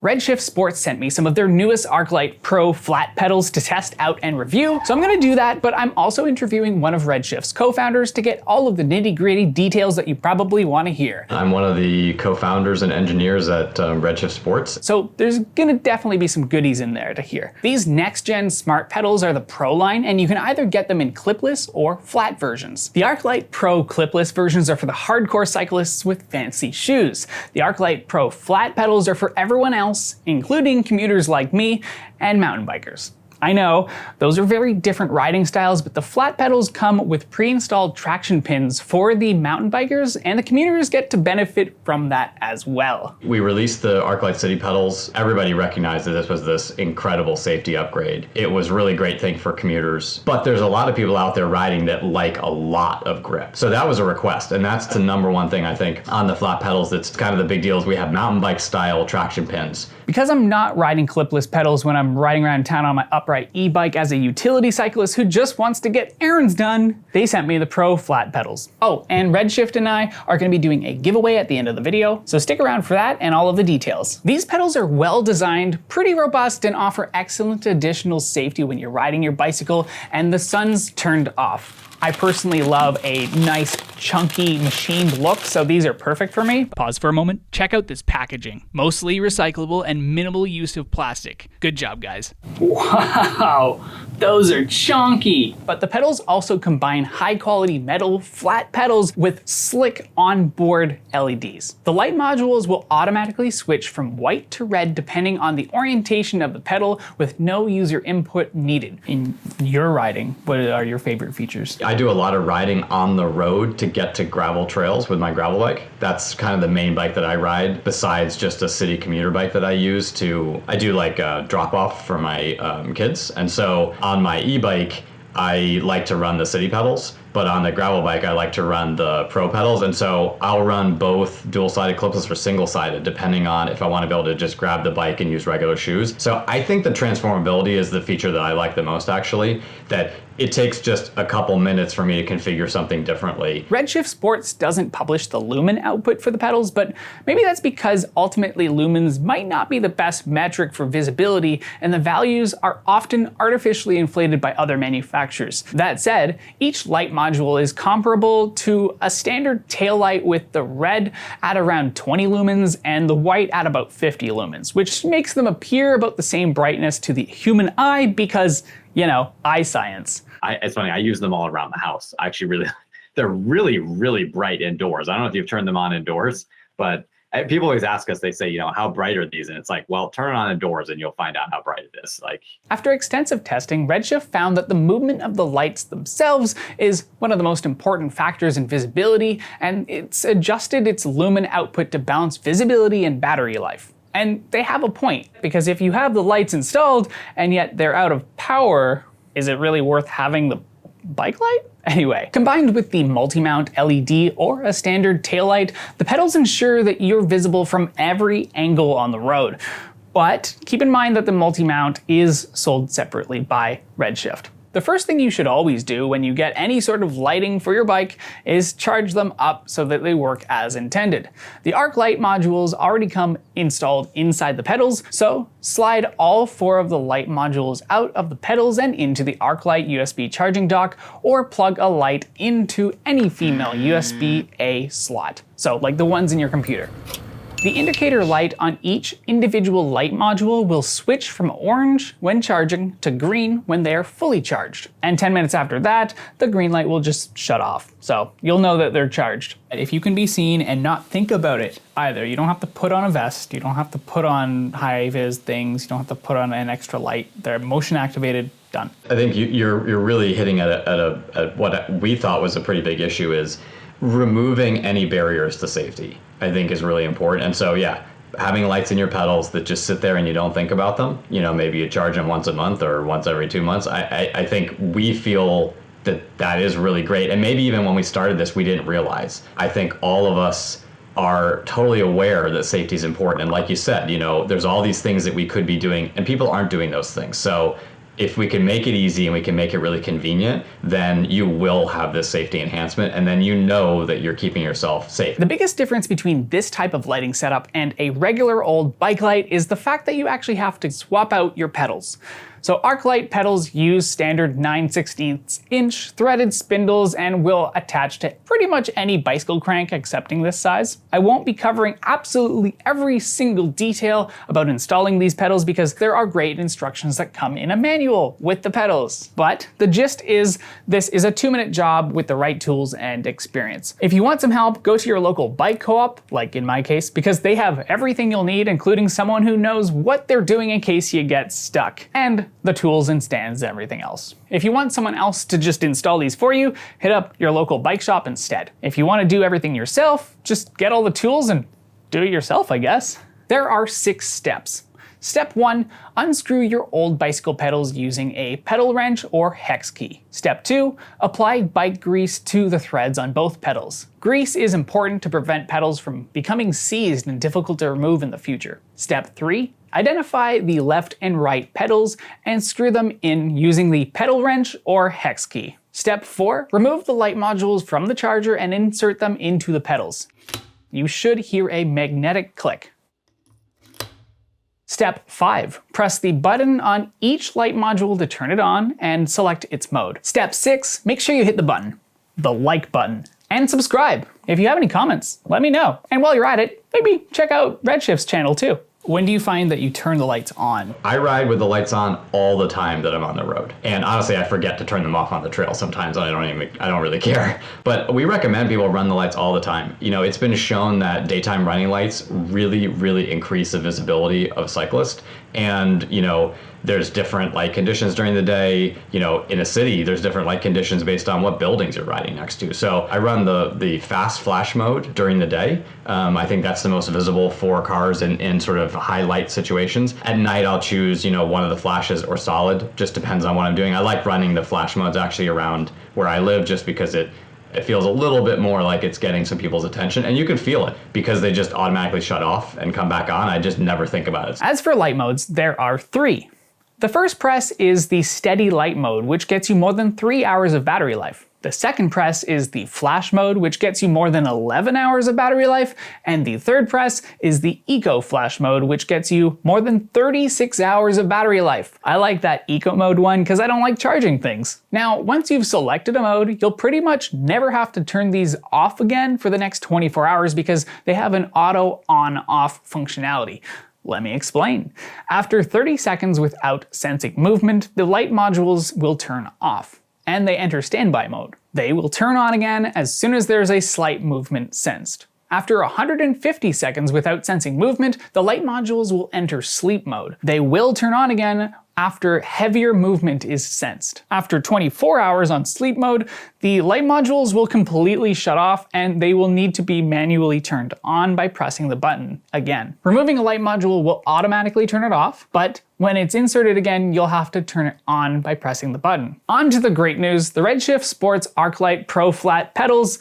Redshift Sports sent me some of their newest Arclight Pro flat pedals to test out and review, so I'm gonna do that, but I'm also interviewing one of Redshift's co-founders to get all of the nitty-gritty details that you probably wanna hear. I'm one of the co-founders and engineers at Redshift Sports. So there's gonna definitely be some goodies in there to hear. These next-gen smart pedals are the Pro line, and you can either get them in clipless or flat versions. The Arclight Pro clipless versions are for the hardcore cyclists with fancy shoes. The Arclight Pro flat pedals are for everyone else, including commuters like me and mountain bikers. I know, those are very different riding styles, but the flat pedals come with pre-installed traction pins for the mountain bikers, and the commuters get to benefit from that as well. We released the Arclight City pedals. Everybody recognized that this was this incredible safety upgrade. It was a really great thing for commuters, but there's a lot of people out there riding that like a lot of grip. So that was a request, and that's the number one thing I think on the flat pedals that's kind of the big deal is we have mountain bike style traction pins. Because I'm not riding clipless pedals when I'm riding around town on my upright e-bike as a utility cyclist who just wants to get errands done, they sent me the Pro flat pedals. Oh, and Redshift and I are going to be doing a giveaway at the end of the video, so stick around for that and all of the details. These pedals are well designed, pretty robust, and offer excellent additional safety when you're riding your bicycle and the sun's turned off. I personally love a nice, chunky, machined look, so these are perfect for me. Pause for a moment. Check out this packaging. Mostly recyclable and minimal use of plastic. Good job, guys. Wow, those are chunky. But the pedals also combine high-quality metal flat pedals with slick onboard LEDs. The light modules will automatically switch from white to red depending on the orientation of the pedal with no user input needed. In your riding, what are your favorite features? I do a lot of riding on the road to get to gravel trails with my gravel bike. That's kind of the main bike that I ride, besides just a city commuter bike that I use I do like a drop off for my kids. And so on my e-bike, I like to run the city pedals, but on the gravel bike, I like to run the Pro pedals. And so I'll run both dual-sided clipless or single-sided, depending on if I want to be able to just grab the bike and use regular shoes. So I think the transformability is the feature that I like the most, actually, that it takes just a couple minutes for me to configure something differently. Redshift Sports doesn't publish the lumen output for the pedals, but maybe that's because ultimately lumens might not be the best metric for visibility, and the values are often artificially inflated by other manufacturers. That said, each light module is comparable to a standard taillight, with the red at around 20 lumens and the white at about 50 lumens, which makes them appear about the same brightness to the human eye because, you know, eye science. It's funny, I use them all around the house. They're really, really bright indoors. I don't know if you've turned them on indoors, but people always ask us, they say, you know, how bright are these? And it's like, well, turn it on indoors and you'll find out how bright it is. After extensive testing, Redshift found that the movement of the lights themselves is one of the most important factors in visibility, and it's adjusted its lumen output to balance visibility and battery life. And they have a point, because if you have the lights installed and yet they're out of power, is it really worth having the bike light? Anyway, combined with the multi-mount LED or a standard taillight, the pedals ensure that you're visible from every angle on the road. But keep in mind that the multi-mount is sold separately by Redshift. The first thing you should always do when you get any sort of lighting for your bike is charge them up so that they work as intended. The Arclight modules already come installed inside the pedals, so slide all 4 of the light modules out of the pedals and into the Arclight USB charging dock, or plug a light into any female USB-A slot, so like the ones in your computer. The indicator light on each individual light module will switch from orange when charging to green when they are fully charged. And 10 minutes after that, the green light will just shut off. So you'll know that they're charged. If you can be seen and not think about it either, you don't have to put on a vest, you don't have to put on high-vis things, you don't have to put on an extra light. They're motion activated, done. I think you're really hitting at what we thought was a pretty big issue, is removing any barriers to safety, I think, is really important. And so, yeah, having lights in your pedals that just sit there and you don't think about them, you know, maybe you charge them once a month or once every 2 months. I think we feel that is really great. And maybe even when we started this, we didn't realize. I think all of us are totally aware that safety is important. And like you said, you know, there's all these things that we could be doing and people aren't doing those things. So If we can make it easy and we can make it really convenient, then you will have this safety enhancement, and then you know that you're keeping yourself safe. The biggest difference between this type of lighting setup and a regular old bike light is the fact that you actually have to swap out your pedals. So Arclight pedals use standard 9/16 inch threaded spindles and will attach to pretty much any bicycle crank excepting this size. I won't be covering absolutely every single detail about installing these pedals because there are great instructions that come in a manual with the pedals. But the gist is this is a 2-minute job with the right tools and experience. If you want some help, go to your local bike co-op, like in my case, because they have everything you'll need, including someone who knows what they're doing in case you get stuck. And the tools and stands, everything else. If you want someone else to just install these for you, hit up your local bike shop instead. If you want to do everything yourself, just get all the tools and do it yourself, I guess. There are 6 steps. Step 1, unscrew your old bicycle pedals using a pedal wrench or hex key. Step 2, apply bike grease to the threads on both pedals. Grease is important to prevent pedals from becoming seized and difficult to remove in the future. Step 3, identify the left and right pedals and screw them in using the pedal wrench or hex key. Step 4, remove the light modules from the charger and insert them into the pedals. You should hear a magnetic click. Step 5, press the button on each light module to turn it on and select its mode. Step 6, make sure you hit the button, the like button, and subscribe. If you have any comments, let me know. And while you're at it, maybe check out Redshift's channel too. When do you find that you turn the lights on? I ride with the lights on all the time that I'm on the road. And honestly, I forget to turn them off on the trail sometimes. I don't really care. But we recommend people run the lights all the time. You know, it's been shown that daytime running lights really increase the visibility of cyclists. And, you know, there's different light conditions during the day. You know, in a city, there's different light conditions based on what buildings you're riding next to. So I run the fast flash mode during the day. I think that's the most visible for cars in sort of high light situations. At night, I'll choose, you know, one of the flashes or solid. Just depends on what I'm doing. I like running the flash modes actually around where I live just because it feels a little bit more like it's getting some people's attention, and you can feel it because they just automatically shut off and come back on. I just never think about it. As for light modes, there are 3. The first press is the steady light mode, which gets you more than 3 hours of battery life. The second press is the flash mode, which gets you more than 11 hours of battery life, and the third press is the eco flash mode, which gets you more than 36 hours of battery life. I like that eco mode one because I don't like charging things. Now, once you've selected a mode, you'll pretty much never have to turn these off again for the next 24 hours because they have an auto on-off functionality. Let me explain. After 30 seconds without sensing movement, the light modules will turn off, and they enter standby mode. They will turn on again as soon as there's a slight movement sensed. After 150 seconds without sensing movement, the light modules will enter sleep mode. They will turn on again after heavier movement is sensed. After 24 hours on sleep mode, the light modules will completely shut off and they will need to be manually turned on by pressing the button again. Removing a light module will automatically turn it off, but when it's inserted again, you'll have to turn it on by pressing the button. On to the great news, the Redshift Sports Arclight Pro flat pedals,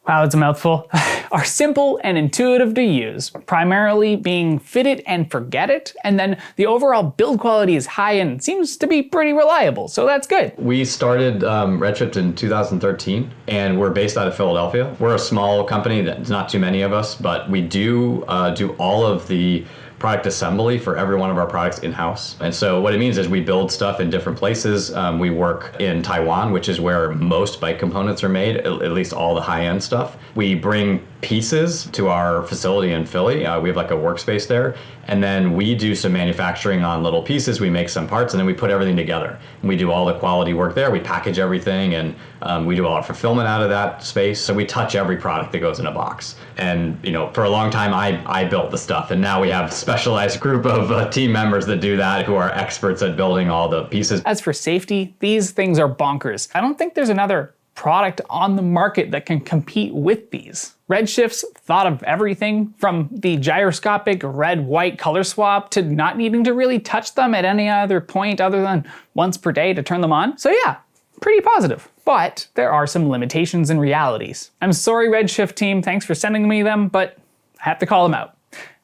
wow, it's a mouthful, are simple and intuitive to use, primarily being fit it and forget it, and then the overall build quality is high and seems to be pretty reliable, so that's good. We started Redshift in 2013, and we're based out of Philadelphia. We're a small company, there's not too many of us, but we do all of the product assembly for every one of our products in-house. And so what it means is we build stuff in different places. We work in Taiwan, which is where most bike components are made, at least all the high-end stuff. We bring pieces to our facility in Philly. We have like a workspace there. And then we do some manufacturing on little pieces. We make some parts and then we put everything together. And we do all the quality work there. We package everything and we do all our fulfillment out of that space. So we touch every product that goes in a box. And you know, for a long time, I built the stuff. And now we have a specialized group of team members that do that who are experts at building all the pieces. As for safety, these things are bonkers. I don't think there's another product on the market that can compete with these. Redshift's thought of everything from the gyroscopic red-white color swap to not needing to really touch them at any other point other than once per day to turn them on. So yeah, pretty positive. But there are some limitations and realities. I'm sorry, Redshift team, thanks for sending me them, but I have to call them out.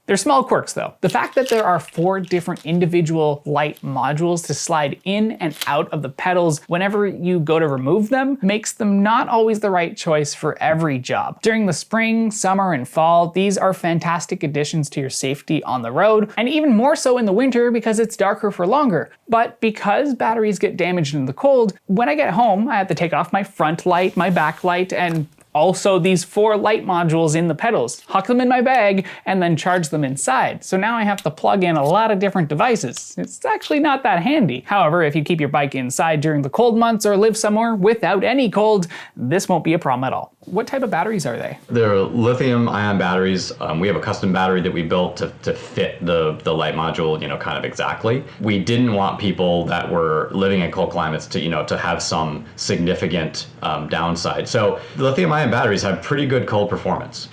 They're small quirks though. The fact that there are 4 different individual light modules to slide in and out of the pedals whenever you go to remove them makes them not always the right choice for every job. During the spring, summer, and fall, these are fantastic additions to your safety on the road, and even more so in the winter because it's darker for longer. But because batteries get damaged in the cold, when I get home, I have to take off my front light, my back light, and also these 4 light modules in the pedals, huck them in my bag, and then charge them inside. So now I have to plug in a lot of different devices. It's actually not that handy. However, if you keep your bike inside during the cold months or live somewhere without any cold, this won't be a problem at all. What type of batteries are they? They're lithium-ion batteries. We have a custom battery that we built to fit the light module, kind of exactly. We didn't want people that were living in cold climates to have some significant downside. So lithium-ion batteries have pretty good cold performance.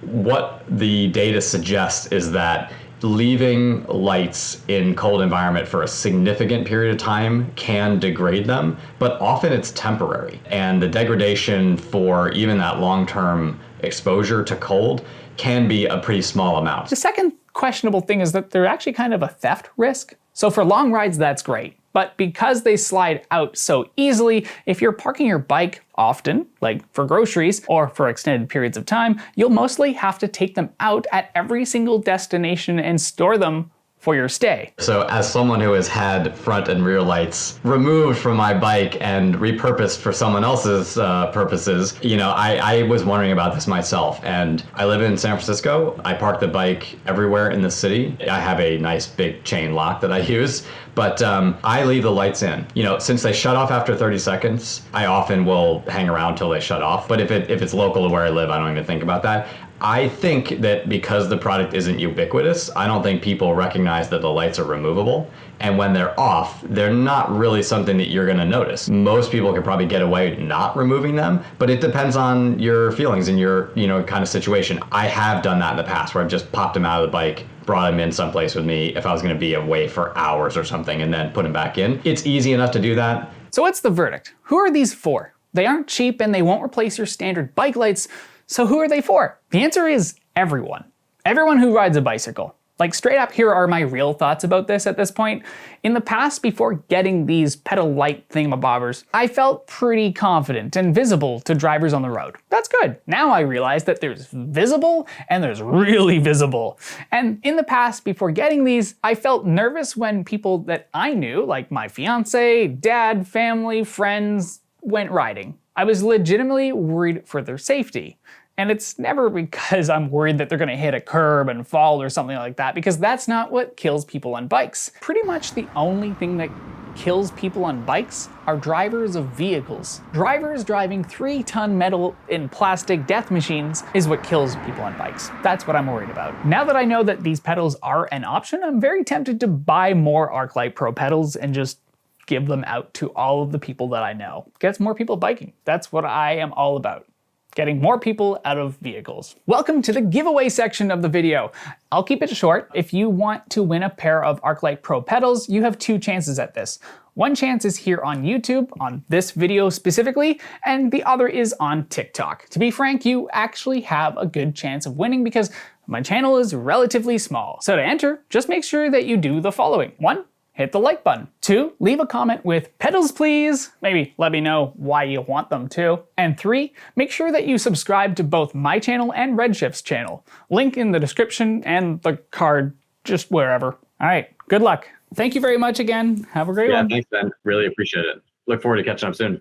What the data suggests is that leaving lights in cold environment for a significant period of time can degrade them, but often it's temporary. And the degradation for even that long-term exposure to cold can be a pretty small amount. The second questionable thing is that they're actually kind of a theft risk. So for long rides, that's great. But because they slide out so easily, if you're parking your bike often, like for groceries or for extended periods of time, you'll mostly have to take them out at every single destination and store them for your stay. So as someone who has had front and rear lights removed from my bike and repurposed for someone else's purposes, I was wondering about this myself. And I live in San Francisco. I park the bike everywhere in the city. I have a nice big chain lock that I use, but I leave the lights in. Since they shut off after 30 seconds, I often will hang around till they shut off. But if it's local to where I live, I don't even think about that. I think that because the product isn't ubiquitous, I don't think people recognize that the lights are removable. And when they're off, they're not really something that you're gonna notice. Most people can probably get away not removing them, but it depends on your feelings and your, kind of situation. I have done that in the past where I've just popped them out of the bike, brought them in someplace with me if I was gonna be away for hours or something, and then put them back in. It's easy enough to do that. So what's the verdict? Who are these for? They aren't cheap and they won't replace your standard bike lights. So who are they for? The answer is everyone. Everyone who rides a bicycle. Like straight up, here are my real thoughts about this at this point. In the past, before getting these pedal light thingamabobbers, I felt pretty confident and visible to drivers on the road. That's good. Now I realize that there's visible and there's really visible. And in the past, before getting these, I felt nervous when people that I knew, like my fiance, dad, family, friends, went riding. I was legitimately worried for their safety. And it's never because I'm worried that they're gonna hit a curb and fall or something like that, because that's not what kills people on bikes. Pretty much the only thing that kills people on bikes are drivers of vehicles. Drivers driving 3-ton metal and plastic death machines is what kills people on bikes. That's what I'm worried about. Now that I know that these pedals are an option, I'm very tempted to buy more Arclight Pro pedals and just give them out to all of the people that I know. Gets more people biking. That's what I am all about. Getting more people out of vehicles. Welcome to the giveaway section of the video. I'll keep it short. If you want to win a pair of Arclight Pro pedals, you have 2 chances at this. One chance is here on YouTube, on this video specifically, and the other is on TikTok. To be frank, you actually have a good chance of winning because my channel is relatively small. So to enter, just make sure that you do the following. 1, hit the like button. 2, leave a comment with pedals please. Maybe let me know why you want them to. And 3, make sure that you subscribe to both my channel and Redshift's channel. Link in the description and the card, just wherever. All right, good luck. Thank you very much again. Have a great one. Yeah, thanks, Ben. Really appreciate it. Look forward to catching up soon.